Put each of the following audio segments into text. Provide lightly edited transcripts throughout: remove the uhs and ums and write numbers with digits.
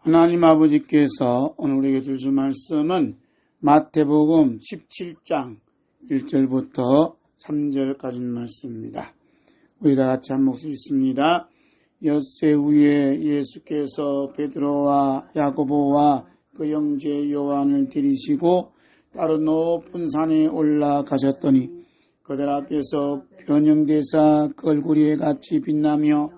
하나님 아버지께서 오늘 우리에게 주신 말씀은 마태복음 17장 1절부터 3절까지 말씀입니다. 우리 다 같이 한 목소리 있습니다. 엿새 후에 예수께서 베드로와 야고보와 그 형제 요한을 데리시고 따로 높은 산에 올라가셨더니 그들 앞에서 변형되사 그 얼굴이 해같이 빛나며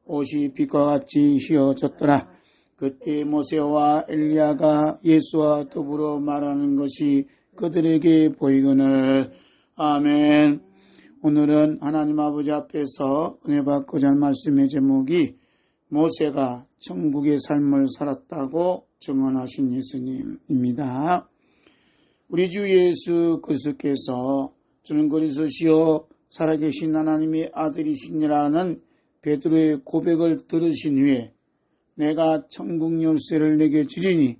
옷이 빛과 같이 휘어졌더라. 그때 모세와 엘리야가 예수와 더불어 말하는 것이 그들에게 보이거늘. 아멘. 오늘은 하나님 아버지 앞에서 은혜 받고자 하는 말씀의 제목이 모세가 천국의 삶을 살았다고 증언하신 예수님입니다. 우리 주 예수 그리스도께서 주는 그리스도시요 살아계신 하나님의 아들이시니라는 베드로의 고백을 들으신 후에 내가 천국 열쇠를 내게 주리니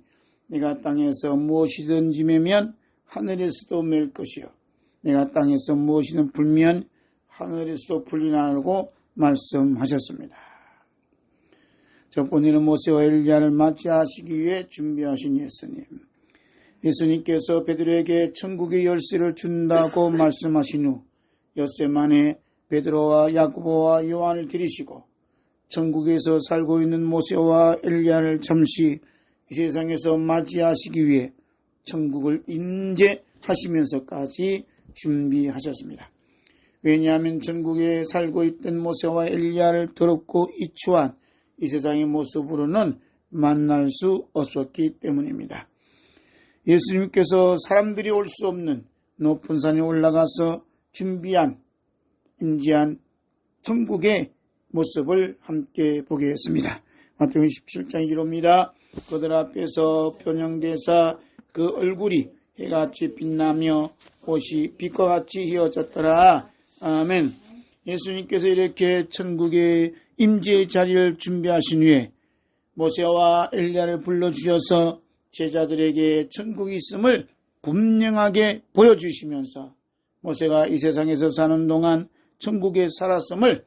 내가 땅에서 무엇이든지 매면 하늘에서도 맬 것이요 내가 땅에서 무엇이든 풀면 하늘에서도 풀리나라고 말씀하셨습니다. 저번에는 모세와 엘리야를 맞이하시기 위해 준비하신 예수님. 예수님께서 베드로에게 천국의 열쇠를 준다고 말씀하신 후 엿새 만에 베드로와 야고보와 요한을 데리시고 천국에서 살고 있는 모세와 엘리야를 잠시 이 세상에서 맞이하시기 위해 천국을 인재하시면서까지 준비하셨습니다. 왜냐하면 천국에 살고 있던 모세와 엘리야를 더럽고 이추한 이 세상의 모습으로는 만날 수 없었기 때문입니다. 예수님께서 사람들이 올 수 없는 높은 산에 올라가서 준비한 인지한 천국의 모습을 함께 보겠습니다. 마태복음 17장 1호입니다. 그들 앞에서 변형되사 그 얼굴이 해같이 빛나며 옷이 빛과 같이 휘어졌더라. 아멘. 예수님께서 이렇게 천국의 임재의 자리를 준비하신 후에 모세와 엘리야를 불러주셔서 제자들에게 천국이 있음을 분명하게 보여주시면서 모세가 이 세상에서 사는 동안 천국에 살았음을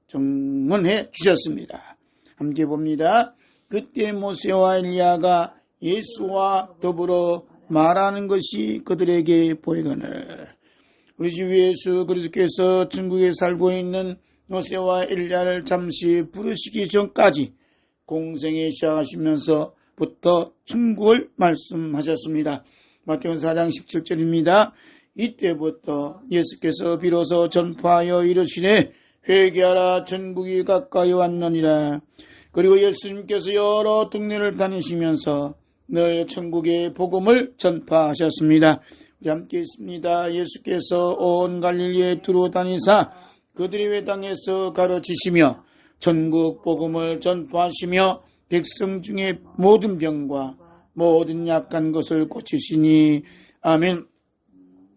증언해 주셨습니다. 함께 봅니다. 그때 모세와 엘리야가 예수와 더불어 말하는 것이 그들에게 보이거늘. 우리 주 예수 그리스도께서 천국에 살고 있는 모세와 엘리야를 잠시 부르시기 전까지 공생에 시작하시면서부터 천국을 말씀하셨습니다. 마태복음 4장 17절입니다. 이때부터 예수께서 비로소 전파하여 이르시되 회개하라 천국이 가까이 왔느니라. 그리고 예수님께서 여러 동네를 다니시면서 늘 천국의 복음을 전파하셨습니다. 우리 함께 있습니다. 예수께서 온 갈릴리에 두루 다니사 그들의 회당에서 가르치시며 천국 복음을 전파하시며 백성 중에 모든 병과 모든 약한 것을 고치시니. 아멘.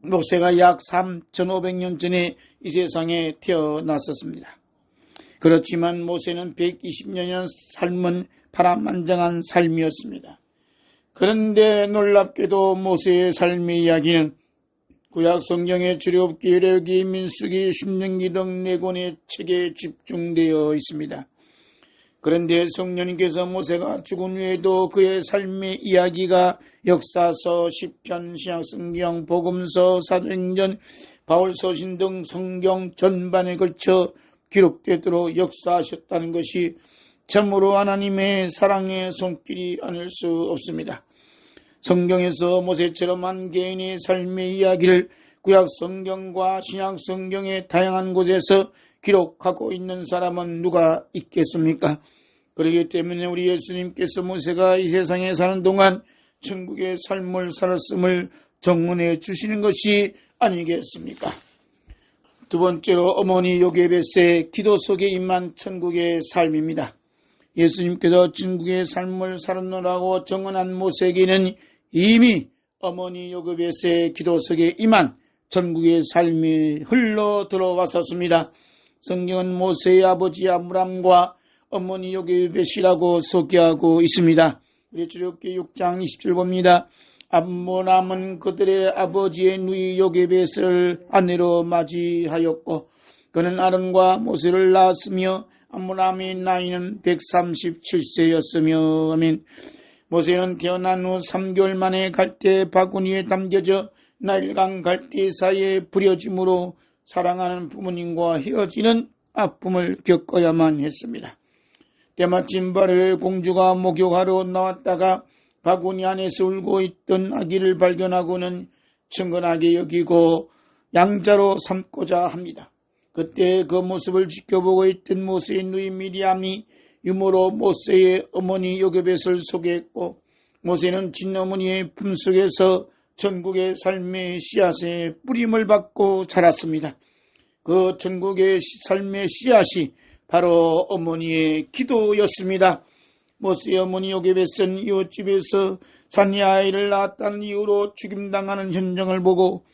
모세가 약 3,500년 전에 이 세상에 태어났었습니다. 그렇지만 모세는 120년 삶은 파란만장한 삶이었습니다. 그런데 놀랍게도 모세의 삶의 이야기는 구약 성경의 출애굽기, 레위기, 민수기, 신명기 등 4권의 책에 집중되어 있습니다. 그런데 성령님께서 모세가 죽은 후에도 그의 삶의 이야기가 역사서, 시편, 신약성경, 복음서, 사도행전, 바울서신 등 성경 전반에 걸쳐 기록되도록 역사하셨다는 것이 참으로 하나님의 사랑의 손길이 아닐 수 없습니다. 성경에서 모세처럼 한 개인의 삶의 이야기를 구약 성경과 신약 성경의 다양한 곳에서 기록하고 있는 사람은 누가 있겠습니까? 그렇기 때문에 우리 예수님께서 모세가 이 세상에 사는 동안 천국의 삶을 살았음을 증언해 주시는 것이 아니겠습니까? 두 번째로 어머니 요게벳의 기도 속에 임한 천국의 삶입니다. 예수님께서 천국의 삶을 살았노라고 증언한 모세에게는 이미 어머니 요게벳의 기도 속에 임한 천국의 삶이 흘러 들어왔었습니다. 성경은 모세의 아버지 아브람과 어머니 요게벳이라고 소개하고 있습니다. 우리 출애굽기 6장 20절 봅니다. 아브람은 그들의 아버지의 누이 요게벳을 아내로 맞이하였고 그는 아론과 모세를 낳았으며 암므람의 나이는 137세였으며 아멘. 모세는 태어난 후 3개월 만에 갈대 바구니에 담겨져 나일강 갈대 사이에 부려짐으로 사랑하는 부모님과 헤어지는 아픔을 겪어야만 했습니다. 때마침 바로의 공주가 목욕하러 나왔다가 바구니 안에서 울고 있던 아기를 발견하고는 친근하게 여기고 양자로 삼고자 합니다. 그때 그 모습을 지켜보고 있던 모세의 누이 미리암이 유모로 모세의 어머니 요게벳을 소개했고, 모세는 친어머니의 품속에서 천국의 삶의 씨앗에 뿌림을 받고 자랐습니다. 그 천국의 삶의 씨앗이 바로 어머니의 기도였습니다. 모세의 어머니 요게벳은 이웃집에서 산이 아이를 낳았다는 이유로 죽임당하는 현장을 보고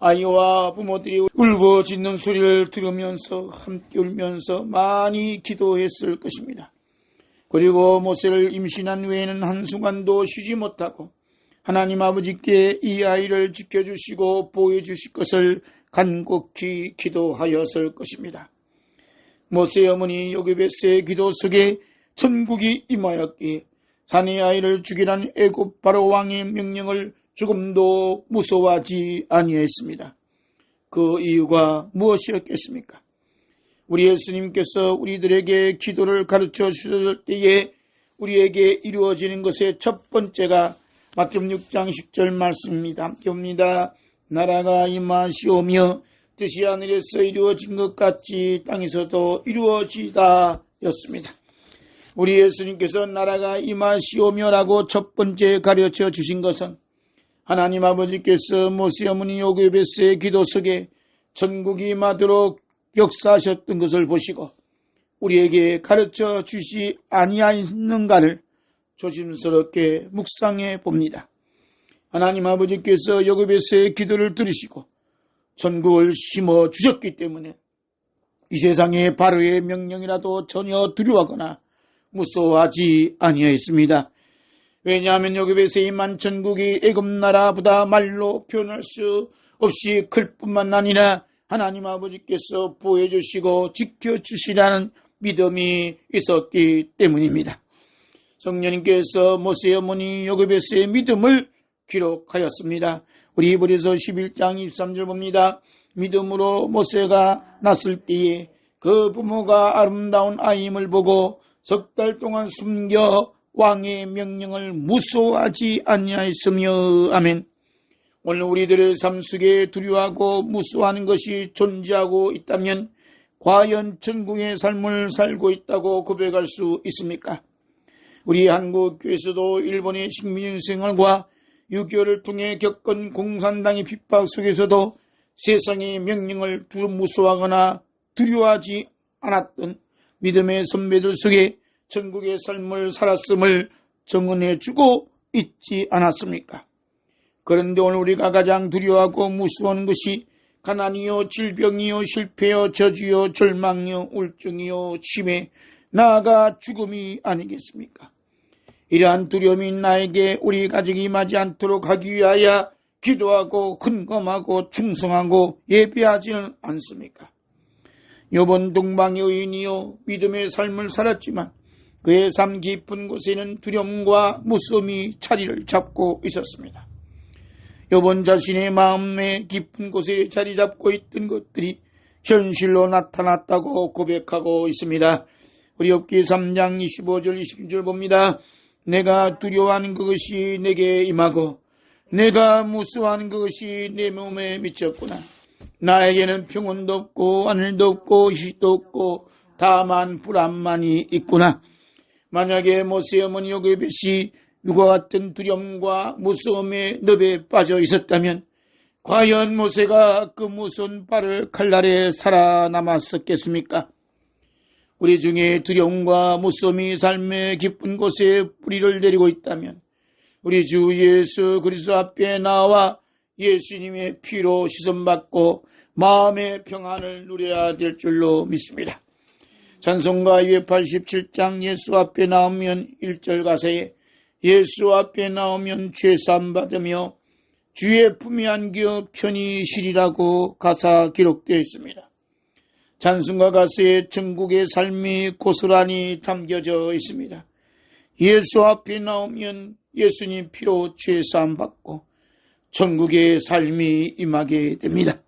아이와 부모들이 울부짖는 소리를 들으면서 함께 울면서 많이 기도했을 것입니다. 그리고 모세를 임신한 외에는 한순간도 쉬지 못하고 하나님 아버지께 이 아이를 지켜주시고 보호해 주실 것을 간곡히 기도하였을 것입니다. 모세의 어머니 요게벳의 기도 속에 천국이 임하였기에 산의 아이를 죽이라는 애굽 바로 왕의 명령을 조금도 무서워하지 아니했습니다. 그 이유가 무엇이었겠습니까? 우리 예수님께서 우리들에게 기도를 가르쳐 주셨을 때에 우리에게 이루어지는 것의 첫 번째가 마태복음 6장 10절 말씀입니다. 함께 봅니다. 나라가 임하시오며 뜻이 하늘에서 이루어진 것 같이 땅에서도 이루어지다 였습니다. 우리 예수님께서 나라가 임하시오며라고 첫 번째 가르쳐 주신 것은 하나님 아버지께서 모세 어머니 요게벳의 기도 속에 천국이 임하도록 역사하셨던 것을 보시고 우리에게 가르쳐 주시 아니하였는가를 조심스럽게 묵상해 봅니다. 하나님 아버지께서 요게벳의 기도를 들으시고 천국을 심어 주셨기 때문에 이 세상의 바로의 명령이라도 전혀 두려워하거나 무서워하지 아니하였습니다. 왜냐하면 요게벳의 임한 천국이 애굽 나라보다 말로 표현할 수 없이 클 뿐만 아니라 하나님 아버지께서 보호해 주시고 지켜주시라는 믿음이 있었기 때문입니다. 성령님께서 모세의 어머니 요게벳의 믿음을 기록하였습니다. 우리 히브리서 11장 23절 봅니다. 믿음으로 모세가 낳았을 때에 그 부모가 아름다운 아이임을 보고 석 달 동안 숨겨 왕의 명령을 무서워하지 아니하였으며 아멘. 오늘 우리들의 삶 속에 두려워하고 무서워하는 것이 존재하고 있다면 과연 천국의 삶을 살고 있다고 고백할 수 있습니까? 우리 한국교회에서도 일본의 식민지 생활과 6.25를 통해 겪은 공산당의 핍박 속에서도 세상의 명령을 무서워하거나 두려워하지 않았던 믿음의 선배들 속에 천국의 삶을 살았음을 증언해주고 있지 않았습니까? 그런데 오늘 우리가 가장 두려워하고 무서워하는 것이 가난이요, 질병이요, 실패요, 저주요, 절망이요, 우울증이요, 치매, 나아가 죽음이 아니겠습니까? 이러한 두려움이 나에게 우리 가족이 임하지 않도록 하기 위하여 기도하고 헌금하고 충성하고 예배하지는 않습니까? 요번 동방의 의인이요 믿음의 삶을 살았지만 그의 삶 깊은 곳에는 두려움과 무서움이 자리를 잡고 있었습니다. 요번 자신의 마음의 깊은 곳에 자리 잡고 있던 것들이 현실로 나타났다고 고백하고 있습니다. 우리 욥기 3장 25절 26절 봅니다. 내가 두려워하는 그것이 내게 임하고 내가 무서워하는 그것이 내 몸에 미쳤구나. 나에게는 평온도 없고 하늘도 없고 휴식도 없고 다만 불안만이 있구나. 만약에 모세의 어머니 요게벳이 이와 같은 두려움과 무서움의 늪에 빠져 있었다면 과연 모세가 그 무서운 발을 칼날에 살아남았었겠습니까? 우리 중에 두려움과 무서움이 삶의 깊은 곳에 뿌리를 내리고 있다면 우리 주 예수 그리스도 앞에 나와 예수님의 피로 씻음받고 마음의 평안을 누려야 될 줄로 믿습니다. 찬송가 287장 예수 앞에 나오면 1절 가사에 예수 앞에 나오면 죄사함 받으며 주의 품에 안겨 편히 쉬리라고 가사 기록되어 있습니다. 찬송과 가사에 천국의 삶이 고스란히 담겨져 있습니다. 예수 앞에 나오면 예수님 피로 죄사함 받고 천국의 삶이 임하게 됩니다.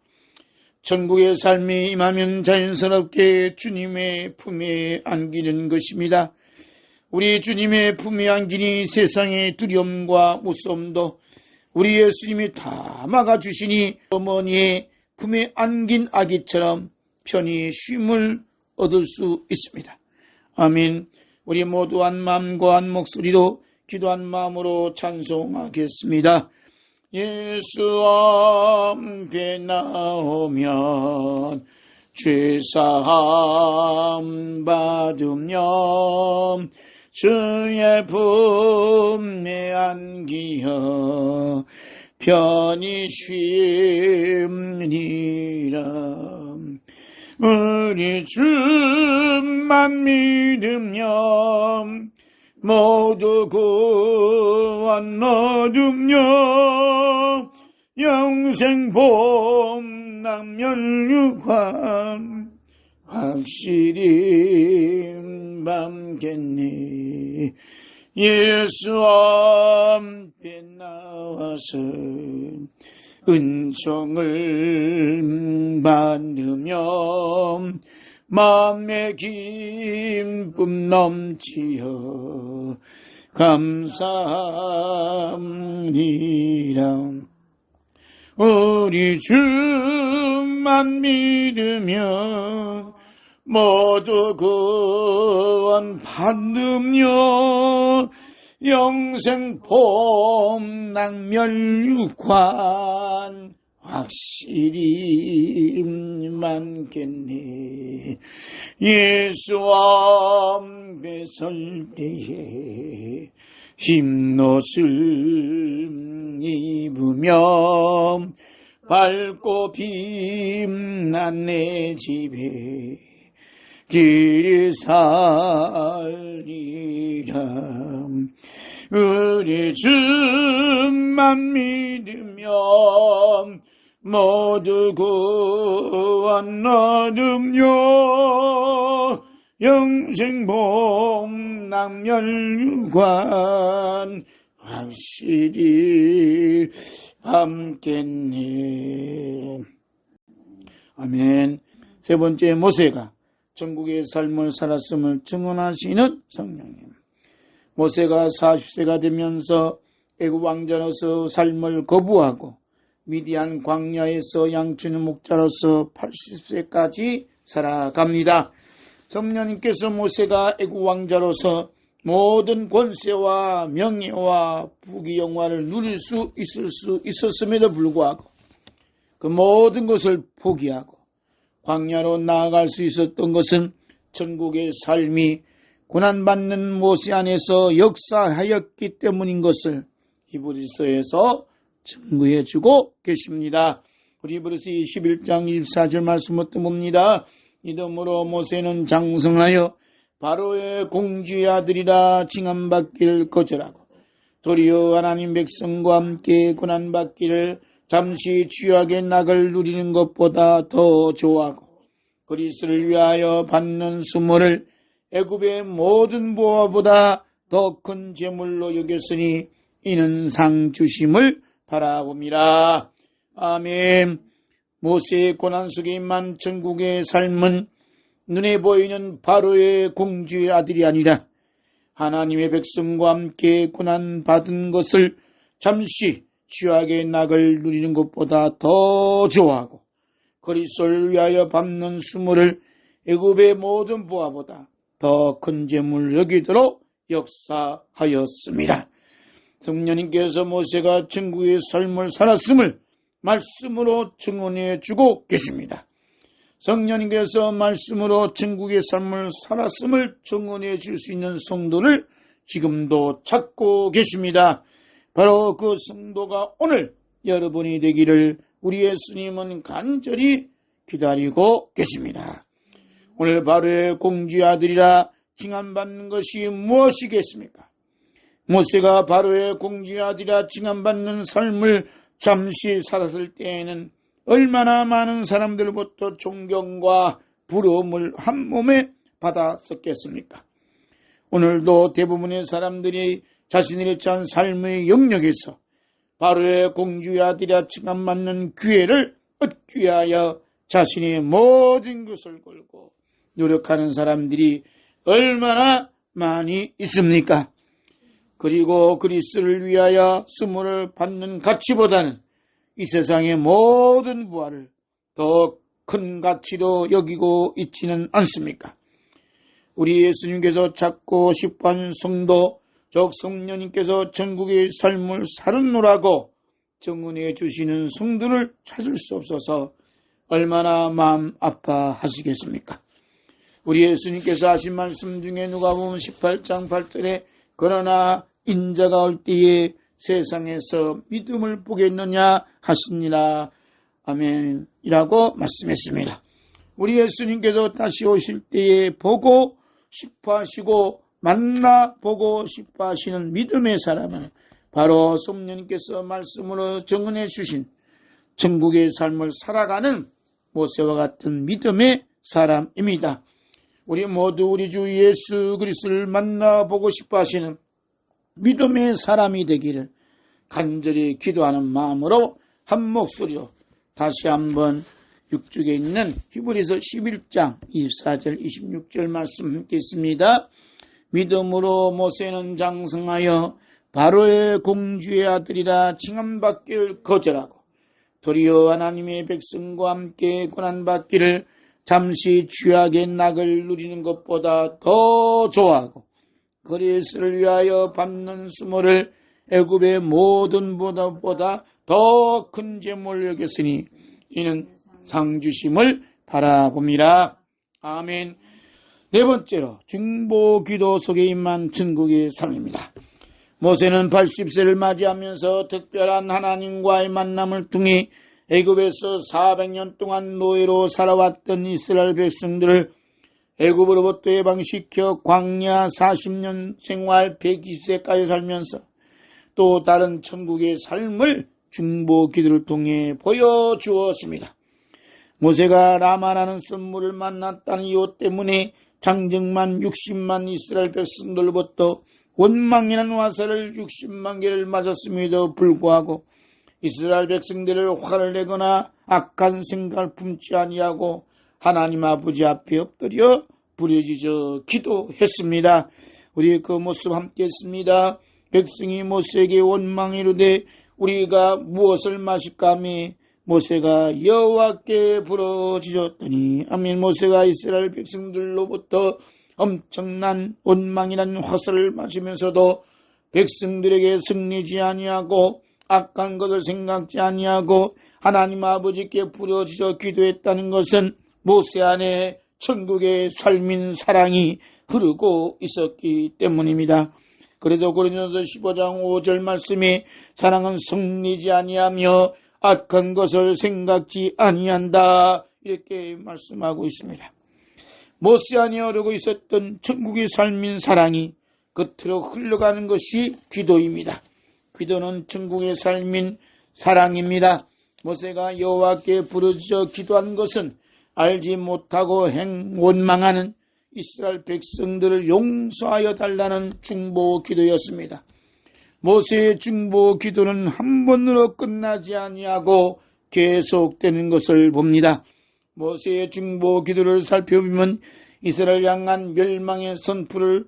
천국의 삶이 임하면 자연스럽게 주님의 품에 안기는 것입니다. 우리 주님의 품에 안기니 세상의 두려움과 무서움도 우리 예수님이 다 막아주시니 어머니의 품에 안긴 아기처럼 편히 쉼을 얻을 수 있습니다. 아멘. 우리 모두 한 마음과 한 목소리로 기도한 마음으로 찬송하겠습니다. 예수 앞에 나오면 죄사함 받으며 주의 품에 안기어 편히 쉼이라. 우리 주만 믿으며 모두 구원 얻으며 영생 복락 면류관 확실히 받겠네. 예수 앞에 나와서 은총을 받으며 마음의 기쁨 넘치어 감사합니다. 우리 주만 믿으며 모두 구원 받으며 영생 복락 면류관 확실히 많겠네. 예수 앞에 설 때에 흰옷을 입으며 밝고 빛난 내 집에 길이 살리라. 우리 주만 믿으며 모두 구원 얻으며 영생 복락 면류관 확실히 함께네. 아멘. 세 번째, 모세가 천국의 삶을 살았음을 증언하시는 성령님. 모세가 40세가 되면서 애굽 왕자로서 삶을 거부하고 미디안 광야에서 양치는 목자로서 80세까지 살아갑니다. 성령님께서 모세가 애굽 왕자로서 모든 권세와 명예와 부귀영화를 누릴 수 있었음에도 불구하고 그 모든 것을 포기하고 광야로 나아갈 수 있었던 것은 천국의 삶이 고난받는 모세 안에서 역사하였기 때문인 것을 히브리서에서 증거해 주고 계십니다. 우리 히브리서 21장 24절 말씀을 봅니다. 이러므로 모세는 장성하여 바로의 공주의 아들이라 칭함받기를 거절하고 도리어 하나님 백성과 함께 고난받기를 잠시 취하게 낙을 누리는 것보다 더 좋아하고 그리스도를 위하여 받는 수모를 애굽의 모든 보화보다 더 큰 재물로 여겼으니 이는 상 주심을 바라봅니다. 아멘. 모세의 고난 속에 임한 천국의 삶은 눈에 보이는 바로의 공주의 아들이 아니라 하나님의 백성과 함께 고난받은 것을 잠시 취하게 낙을 누리는 것보다 더 좋아하고 그리스도를 위하여 받는 수모를 애굽의 모든 보화보다 더 큰 재물을 여기도록 역사하였습니다. 성령님께서 모세가 천국의 삶을 살았음을 말씀으로 증언해 주고 계십니다. 성령님께서 말씀으로 천국의 삶을 살았음을 증언해 줄 수 있는 성도를 지금도 찾고 계십니다. 바로 그 성도가 오늘 여러분이 되기를 우리 예수님은 간절히 기다리고 계십니다. 오늘 바로의 공주의 아들이라 칭함받는 것이 무엇이겠습니까? 모세가 바로의 공주의 아들이라 칭함받는 삶을 잠시 살았을 때에는 얼마나 많은 사람들로부터 존경과 부러움을 한 몸에 받았었겠습니까? 오늘도 대부분의 사람들이 자신들의 처한 삶의 영역에서 바로의 공주의 아들이라 칭함받는 기회를 얻기 위하여 자신의 모든 것을 걸고 노력하는 사람들이 얼마나 많이 있습니까? 그리고 그리스도를 위하여 수모를 받는 가치보다는 이 세상의 모든 부활을 더 큰 가치로 여기고 있지는 않습니까? 우리 예수님께서 찾고 싶어하는 성도, 즉 성령님께서 천국의 삶을 살았노라고 정언해 주시는 성도를 찾을 수 없어서 얼마나 마음 아파하시겠습니까? 우리 예수님께서 하신 말씀 중에 누가복음 18장 8절에 그러나 인자가 올 때에 세상에서 믿음을 보겠느냐 하시니라. 아멘이라고 말씀했습니다. 우리 예수님께서 다시 오실 때에 보고 싶어 하시고 만나보고 싶어 하시는 믿음의 사람은 바로 성령님께서 말씀으로 정언해 주신 천국의 삶을 살아가는 모세와 같은 믿음의 사람입니다. 우리 모두 우리 주 예수 그리스도를 만나보고 싶어 하시는 믿음의 사람이 되기를 간절히 기도하는 마음으로 한 목소리로 다시 한번 6쪽에 있는 히브리서 11장 24절 26절 말씀 함께 있습니다. 믿음으로 모세는 장성하여 바로의 공주의 아들이라 칭함받기를 거절하고 도리어 하나님의 백성과 함께 고난받기를 잠시 죄악의 낙을 누리는 것보다 더 좋아하고 그리스도를 위하여 받는 수모를 애굽의 모든 보다 더 큰 재물로 여겼으니 이는 상주심을 바라봅니다. 아멘. 네 번째로 중보기도 속에 임한 천국의 삶입니다. 모세는 80세를 맞이하면서 특별한 하나님과의 만남을 통해 애굽에서 400년 동안 노예로 살아왔던 이스라엘 백성들을 애굽으로부터 해방시켜 광야 40년 생활 120세까지 살면서 또 다른 천국의 삶을 중보기도를 통해 보여주었습니다. 모세가 라마라는 선물을 만났다는 이유 때문에 장정만 60만 이스라엘 백성들로부터 원망이라는 화살을 60만 개를 맞았음에도 불구하고 이스라엘 백성들을 화를 내거나 악한 생각을 품지 아니하고 하나님 아버지 앞에 엎드려 부르짖어 기도했습니다. 우리 그 모습 함께 했습니다. 백성이 모세에게 원망이 이르되 우리가 무엇을 마실까 하며 모세가 여호와께 부르짖었더니 아멘. 모세가 이스라엘 백성들로부터 엄청난 원망이라는 화살을 맞으면서도 백성들에게 승리지 아니하고 악한 것을 생각지 아니하고 하나님 아버지께 부르짖어 기도했다는 것은 모세 안에 천국의 삶인 사랑이 흐르고 있었기 때문입니다. 그래서 고린도서 15장 5절 말씀에 사랑은 성리지 아니하며 악한 것을 생각지 아니한다 이렇게 말씀하고 있습니다. 모세 안에 흐르고 있었던 천국의 삶인 사랑이 겉으로 흘러가는 것이 기도입니다. 기도는 천국의 삶인 사랑입니다. 모세가 여호와께 부르짖어 기도한 것은 알지 못하고 원망하는 이스라엘 백성들을 용서하여 달라는 중보 기도였습니다. 모세의 중보 기도는 한 번으로 끝나지 아니하고 계속되는 것을 봅니다. 모세의 중보 기도를 살펴보면 이스라엘 향한 멸망의 선포를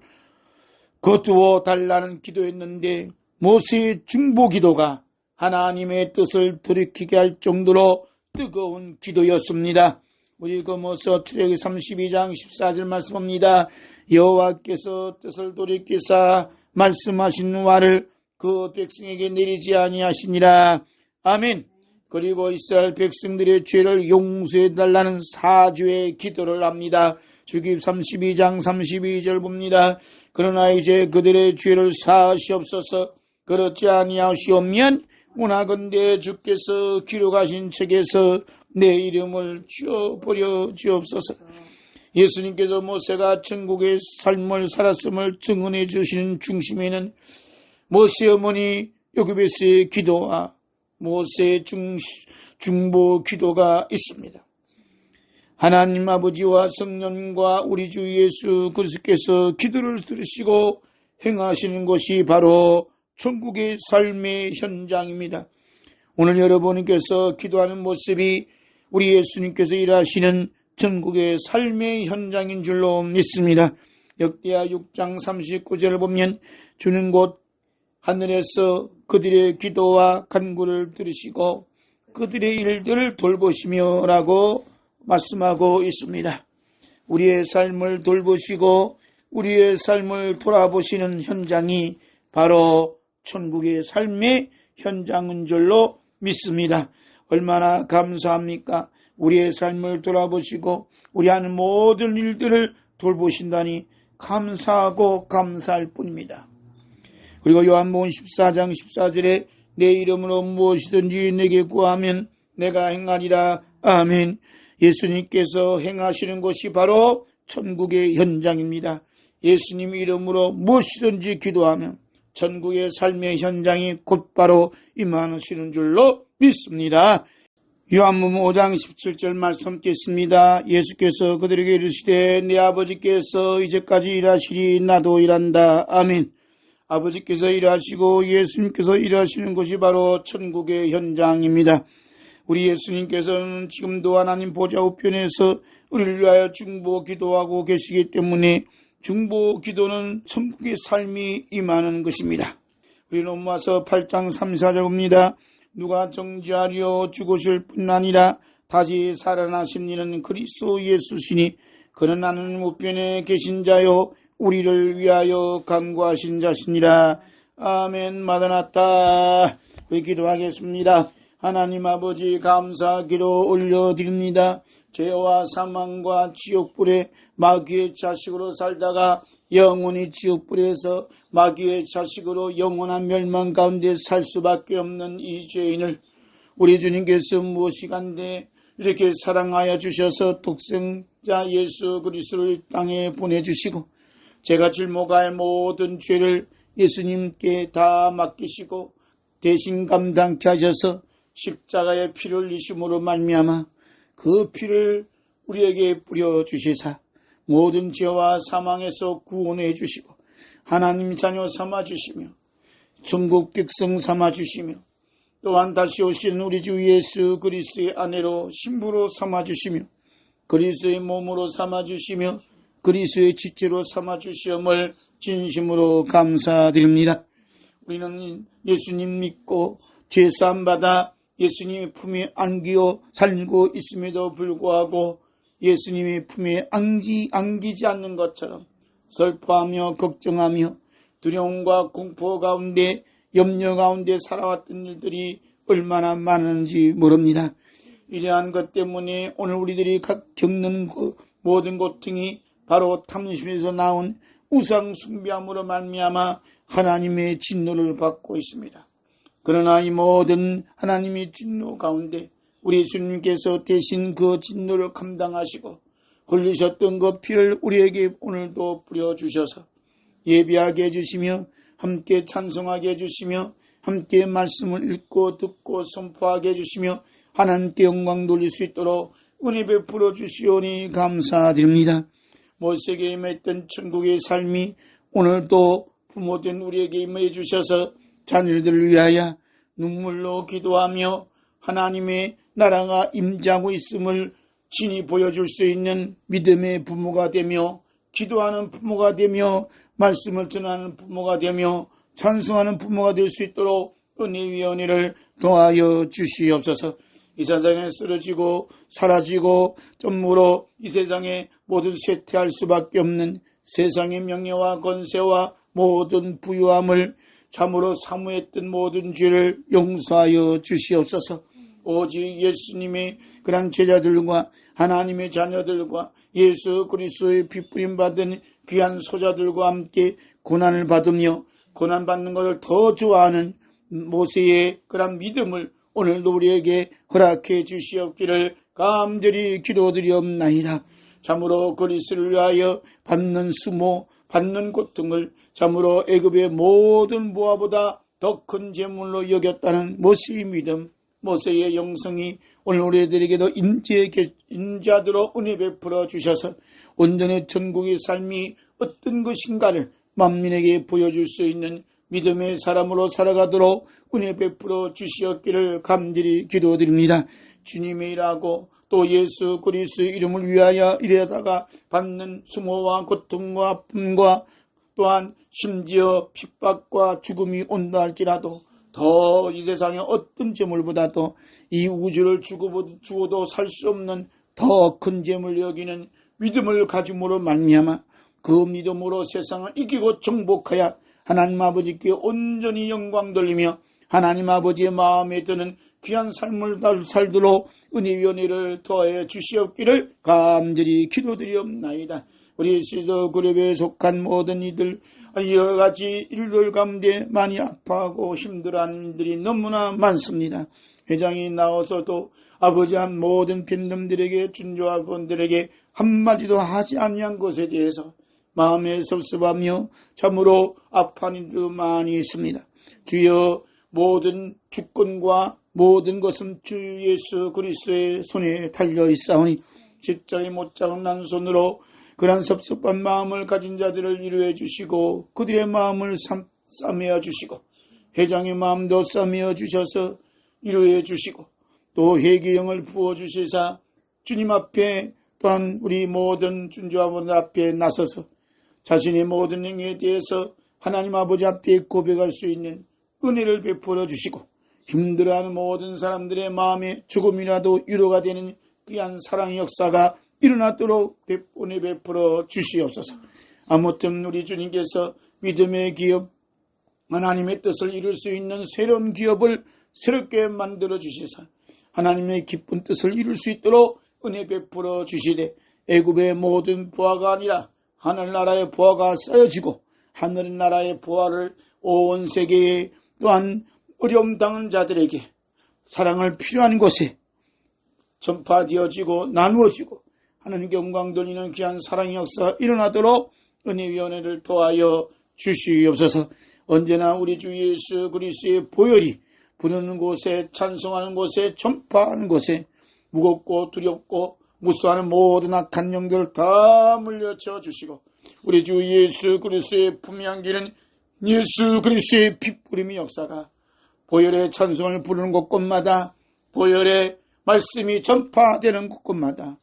거두어 달라는 기도였는데 모세의 중보 기도가 하나님의 뜻을 돌이키게 할 정도로 뜨거운 기도였습니다. 우리 고모서 출애굽기 32장 14절 말씀합니다. 여호와께서 뜻을 돌이키사 말씀하신 말을 그 백성에게 내리지 아니하시니라. 아멘. 그리고 이스라엘 백성들의 죄를 용서해 달라는 사죄의 기도를 합니다. 출애굽기 32장 32절 봅니다. 그러나 이제 그들의 죄를 사하시옵소서. 그렇지 아니하시오면 원하건대 주께서 기록하신 책에서 내 이름을 지워버려 주옵소서. 예수님께서 모세가 천국의 삶을 살았음을 증언해 주시는 중심에는 모세 어머니 요게베스의 기도와 모세의 중보 기도가 있습니다. 하나님 아버지와 성령과 우리 주 예수 그리스도께서 기도를 들으시고 행하시는 것이 바로 천국의 삶의 현장입니다. 오늘 여러분께서 기도하는 모습이 우리 예수님께서 일하시는 천국의 삶의 현장인 줄로 믿습니다. 역대하 6장 39절을 보면 주는 곧 하늘에서 그들의 기도와 간구를 들으시고 그들의 일들을 돌보시며 라고 말씀하고 있습니다. 우리의 삶을 돌보시고 우리의 삶을 돌아보시는 현장이 바로 천국의 삶의 현장인 줄로 믿습니다. 얼마나 감사합니까? 우리의 삶을 돌아보시고 우리 하는 모든 일들을 돌보신다니 감사하고 감사할 뿐입니다. 그리고 요한복음 14장 14절에 내 이름으로 무엇이든지 내게 구하면 내가 행하리라. 아멘. 예수님께서 행하시는 것이 바로 천국의 현장입니다. 예수님 이름으로 무엇이든지 기도하면 천국의 삶의 현장이 곧바로 임하시는 줄로 믿습니다. 요한복음 5장 17절 말씀 읽겠습니다. 예수께서 그들에게 이르시되 내 아버지께서 이제까지 일하시리 나도 일한다. 아멘. 아버지께서 일하시고 예수님께서 일하시는 것이 바로 천국의 현장입니다. 우리 예수님께서는 지금도 하나님 보좌 우편에서 우리를 위하여 중보 기도하고 계시기 때문에 중보 기도는 천국의 삶이 임하는 것입니다. 우리 로마서 8장 3, 4절 봅니다. 누가 정죄하려 죽으실 뿐 아니라 다시 살아나신 이는 그리스도 예수시니 그는 하나님 우편에 계신 자요 우리를 위하여 간구하신 자시니라. 아멘. 마다나타. 기도하겠습니다. 하나님 아버지 감사 기도 올려드립니다. 죄와 사망과 지옥불에 마귀의 자식으로 살다가 영원히 지옥불에서 마귀의 자식으로 영원한 멸망 가운데 살 수밖에 없는 이 죄인을 우리 주님께서 무엇이간데 이렇게 사랑하여 주셔서 독생자 예수 그리스도를 땅에 보내주시고 제가 짊어갈 모든 죄를 예수님께 다 맡기시고 대신 감당케 하셔서 십자가의 피를 흘리심으로 말미암아 그 피를 우리에게 뿌려주시사 모든 죄와 사망에서 구원해 주시고 하나님 자녀 삼아주시며 천국 백성 삼아주시며 또한 다시 오신 우리 주 예수 그리스도의 아내로 신부로 삼아주시며 그리스도의 몸으로 삼아주시며 그리스도의 지체로 삼아주시음을 진심으로 감사드립니다. 우리는 예수님 믿고 죄사함 받아 예수님의 품에 안기어 살고 있음에도 불구하고 예수님의 품에 안기지 않는 것처럼 슬퍼하며 걱정하며 두려움과 공포 가운데 염려 가운데 살아왔던 일들이 얼마나 많은지 모릅니다. 이러한 것 때문에 오늘 우리들이 겪는 그 모든 고통이 바로 탐심에서 나온 우상 숭배함으로 말미암아 하나님의 진노를 받고 있습니다. 그러나 이 모든 하나님의 진노 가운데 우리 주님께서 대신 그 진노를 감당하시고 흘리셨던 그 피를 우리에게 오늘도 뿌려주셔서 예비하게 해주시며 함께 찬송하게 해주시며 함께 말씀을 읽고 듣고 선포하게 해주시며 하나님께 영광 돌릴 수 있도록 은혜 베풀어 주시오니 감사드립니다. 모세에게 임했던 천국의 삶이 오늘도 부모된 우리에게 임해 주셔서 자녀들을 위하여 눈물로 기도하며 하나님의 나라가 임재하고 있음을 친히 보여줄 수 있는 믿음의 부모가 되며 기도하는 부모가 되며 말씀을 전하는 부모가 되며 찬송하는 부모가 될 수 있도록 은혜의 은혜를 더하여 주시옵소서. 이 세상에 쓰러지고 사라지고 점으로 이 세상에 모든 쇠퇴할 수밖에 없는 세상의 명예와 권세와 모든 부유함을 참으로 사모했던 모든 죄를 용서하여 주시옵소서. 오직 예수님의 그런 제자들과 하나님의 자녀들과 예수 그리스도의 핏부림 받은 귀한 소자들과 함께 고난을 받으며 고난받는 것을 더 좋아하는 모세의 그런 믿음을 오늘도 우리에게 허락해 주시옵기를 감절히 기도드리옵나이다. 참으로 그리스도를 위하여 받는 수모, 받는 고통을 참으로 애굽의 모든 모아보다 더 큰 재물로 여겼다는 모세의 믿음 모세의 영성이 오늘 우리들에게도 인자들로 은혜 베풀어 주셔서 온전히 천국의 삶이 어떤 것인가를 만민에게 보여줄 수 있는 믿음의 사람으로 살아가도록 은혜 베풀어 주시었기를 간절히 기도드립니다. 주님의 일하고 또 예수 그리스도의 이름을 위하여 일하다가 받는 수모와 고통과 아픔과 또한 심지어 핍박과 죽음이 온다 할지라도 더 이 세상의 어떤 재물보다도 이 우주를 주고도 살 수 없는 더 큰 재물 여기는 믿음을 가짐으로 말미암아 그 믿음으로 세상을 이기고 정복하여 하나님 아버지께 온전히 영광 돌리며 하나님 아버지의 마음에 드는 귀한 삶을 살도록 은혜위원회를 더해 주시옵기를 간절히 기도드리옵나이다. 우리 시저 그룹에 속한 모든 이들 여러 가지 일들 가운데 많이 아파하고 힘들어하는 이들이 너무나 많습니다. 회장이 나와서도 아버지한 모든 빈놈들에게 준조학원들에게 한마디도 하지 아니한 것에 대해서 마음에 섭섭하며 참으로 아파하는 이들 많이 있습니다. 주여 모든 주권과 모든 것은 주 예수 그리스도의 손에 달려 있사오니 십자가에 못 잡은 손으로 그런 섭섭한 마음을 가진 자들을 위로해 주시고 그들의 마음을 싸매어 주시고 회장의 마음도 싸매어 주셔서 위로해 주시고 또 회개형을 부어주시사 주님 앞에 또한 우리 모든 준조아버지 앞에 나서서 자신의 모든 행위에 대해서 하나님 아버지 앞에 고백할 수 있는 은혜를 베풀어 주시고 힘들어하는 모든 사람들의 마음에 조금이라도 위로가 되는 귀한 사랑의 역사가 일어나도록 은혜 베풀어 주시옵소서. 아무튼 우리 주님께서 믿음의 기업 하나님의 뜻을 이룰 수 있는 새로운 기업을 새롭게 만들어 주시사 하나님의 기쁜 뜻을 이룰 수 있도록 은혜 베풀어 주시되 애굽의 모든 부하가 아니라 하늘나라의 부하가 쌓여지고 하늘나라의 부하를 온 세계에 또한 어려움 당한 자들에게 사랑을 필요한 곳에 전파되어지고 나누어지고 하나님께 영광 돌리는 귀한 사랑의 역사 일어나도록 은혜위원회를 도하여 주시옵소서. 언제나 우리 주 예수 그리스도의 보혈이 부르는 곳에 찬송하는 곳에 전파하는 곳에 무겁고 두렵고 무수하는 모든 악한 영들을 다 물려쳐 주시고 우리 주 예수 그리스도의 품향기는 예수 그리스도의 핏부림의 역사가 보혈의 찬송을 부르는 곳곳마다 보혈의 말씀이 전파되는 곳곳마다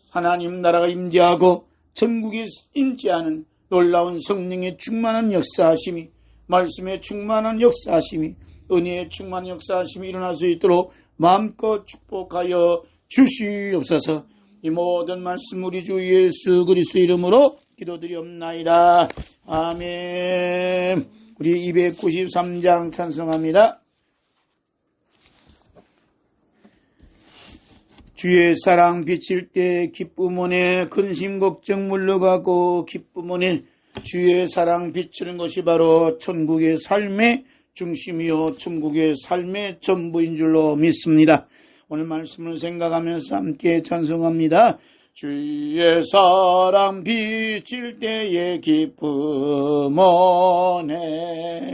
하나님 나라가 임재하고 전국에 임재하는 놀라운 성령의 충만한 역사하심이 말씀의 충만한 역사하심이 은혜의 충만한 역사하심이 일어날 수 있도록 마음껏 축복하여 주시옵소서. 이 모든 말씀 우리 주 예수 그리스도 이름으로 기도드리옵나이다. 아멘. 우리 293장 찬송합니다. 주의 사랑 비칠 때 기쁨 오네 근심 걱정 물러가고 기쁨 오네 주의 사랑 비추는 것이 바로 천국의 삶의 중심이요 천국의 삶의 전부인 줄로 믿습니다. 오늘 말씀을 생각하면서 함께 찬송합니다. 주의 사랑 비칠 때에 기쁨 오네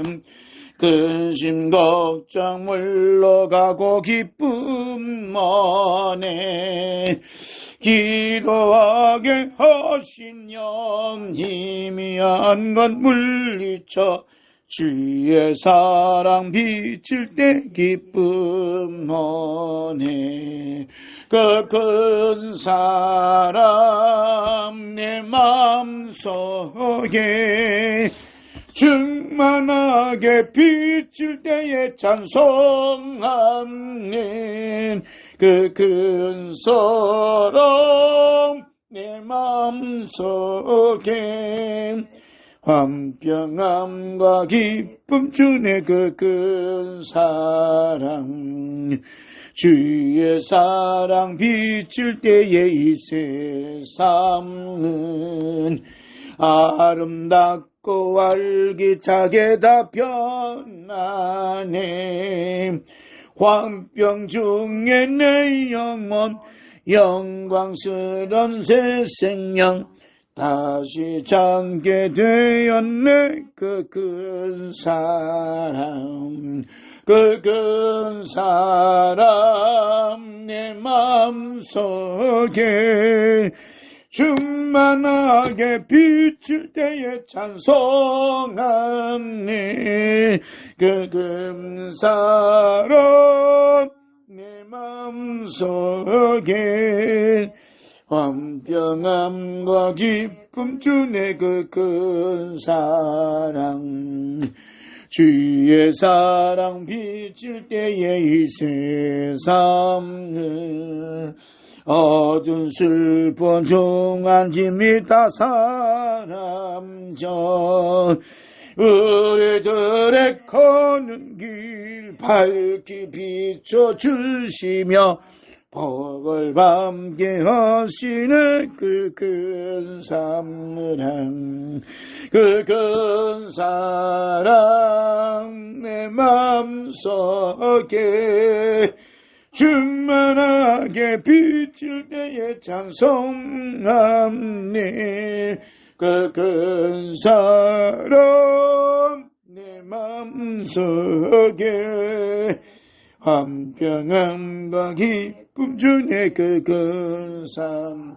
근심 걱정 물러가고 기쁨 오네 기도하게 하신 영 희미한 것 물리쳐 주의 사랑 비칠 때 기쁨 오네 그 큰 사랑 내 마음속에 충만하게 비칠 때에 찬송하는 그 큰 사랑 내 마음속에 화평함과 기쁨 주네 그 큰 사랑 주의 사랑 비칠 때에 이 세상은 아름답고 활기차게 다 변하네 화평 중에 내 영혼 영광스러운 새 생명 다시 찾게 되었네. 그 큰 사랑, 그 큰 사랑 내 마음속에 충만하게 비칠 때에 찬송하네. 그 큰 사랑 내 마음속에 황평함과 기쁨 주네. 그 큰 사랑, 주의 사랑 비칠 때에 이 세상을 어두운 슬픈 중한 짐이 다 사람져 우리들의 걷는 길 밝게 비춰주시며 복을 함께 하시는 그 큰 사랑, 그 큰 사랑 내 마음속에 충만하게 비칠 때에 찬송하네. 그 큰 사랑 내 마음속에 한평함과 기쁨 주네. 그 큰 사랑,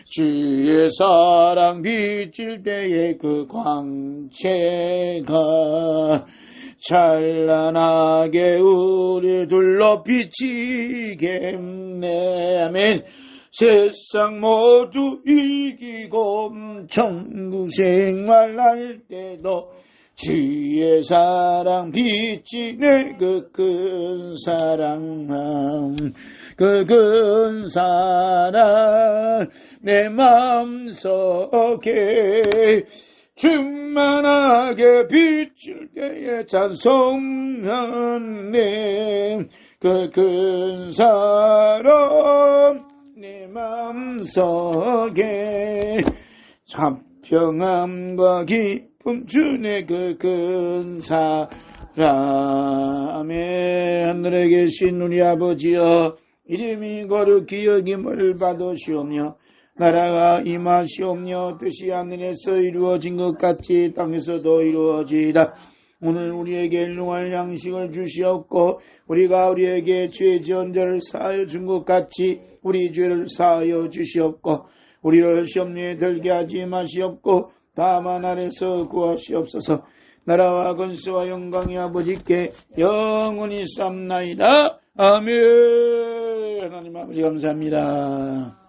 주의 사랑 비칠 때에 그 광채가 찬란하게 우리 둘러 비치겠네. 아멘. 세상 모두 이기고 천국 생활할 때도 주의 사랑 비치네. 그 큰 사랑, 그 큰 사랑 내 마음속에 충만하게 비칠 때에 찬송하네. 그 큰 사랑 내 마음속에 화평함과 기쁨 주네. 그 큰 사랑. 아멘. 하늘에 계신 우리 아버지여, 이름이 거룩히 여김을 받으시오며 나라가 임하시오며 뜻이 하늘에서 이루어진 것 같이 땅에서도 이루어지이다. 오늘 우리에게 일용할 양식을 주시옵고 우리가 우리에게 죄 지은 자를 사하여 준 것 같이 우리 죄를 사하여 주시옵고 우리를 시험에 들게 하지 마시옵고 다만 아래서 구하시옵소서. 나라와 권세와 영광이 아버지께 영원히 쌉나이다. 아멘. 하나님 아버지 감사합니다.